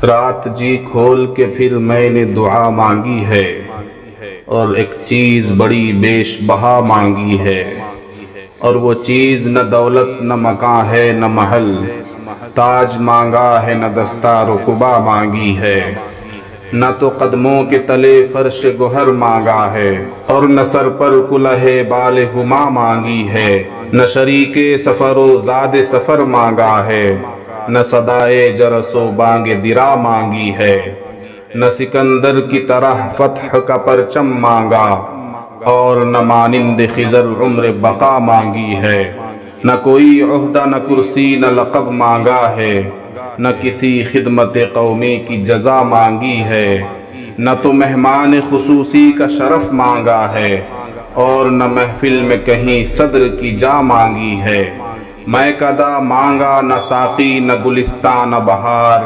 رات جی کھول کے پھر میں نے دعا مانگی ہے، اور ایک چیز بڑی بیش بہا مانگی ہے، اور وہ چیز نہ دولت نہ مکان ہے نہ محل، تاج مانگا ہے نہ دستار و قبا مانگی ہے، نہ تو قدموں کے تلے فرش گوہر مانگا ہے، اور نہ سر پر کلہ بال ہما مانگی ہے، نہ شریک سفر و زاد سفر مانگا ہے، نہ صدائے جرس و بانگ درا مانگی ہے، نہ سکندر کی طرح فتح کا پرچم مانگا، اور نہ مانند خضر عمر بقا مانگی ہے، نہ کوئی عہدہ نہ کرسی نہ لقب مانگا ہے، نہ کسی خدمت قومی کی جزا مانگی ہے، نہ تو مہمان خصوصی کا شرف مانگا ہے، اور نہ محفل میں کہیں صدر کی جا مانگی ہے، میں کدا مانگا نہ ساقی نہ گلستان نہ بہار،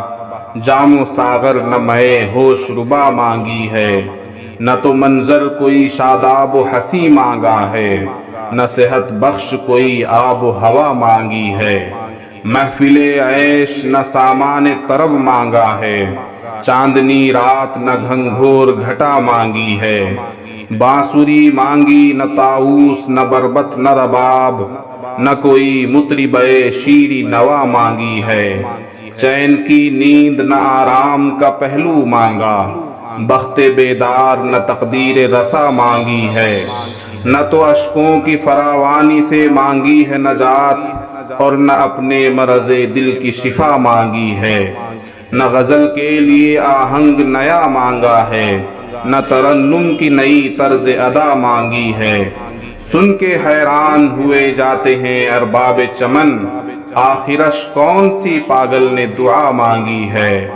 جام و ساغر نہ میں ہوش ربا مانگی ہے، نہ تو منظر کوئی شاداب و حسی مانگا ہے، نہ صحت بخش کوئی آب و ہوا مانگی ہے، محفل عیش نہ سامان طرب مانگا ہے، چاندنی رات نہ گھنگھور گھٹا مانگی ہے، بانسری مانگی نہ طاؤس نہ بربط نہ رباب، نہ کوئی مطرب شیری نوا مانگی ہے، چین کی نیند نہ آرام کا پہلو مانگا، بخت بیدار نہ تقدیر رسا مانگی ہے، نہ تو اشکوں کی فراوانی سے مانگی ہے نجات، اور نہ اپنے مرض دل کی شفا مانگی ہے، نہ غزل کے لیے آہنگ نیا مانگا ہے، نہ ترنم کی نئی طرز ادا مانگی ہے، سن کے حیران ہوئے جاتے ہیں ارباب چمن، آخرش کون سی پاگل نے دعا مانگی ہے،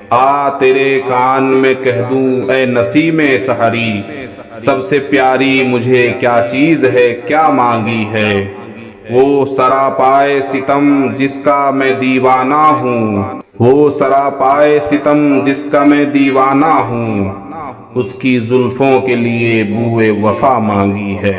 آ تیرے کان میں کہہ دوں اے نسیم سحری، سب سے پیاری مجھے کیا چیز ہے کیا مانگی ہے، وہ سراپائے ستم جس کا میں دیوانہ ہوں، وہ سراپائے ستم جس کا میں دیوانہ ہوں، اس کی زلفوں کے لیے بوئے وفا مانگی ہے۔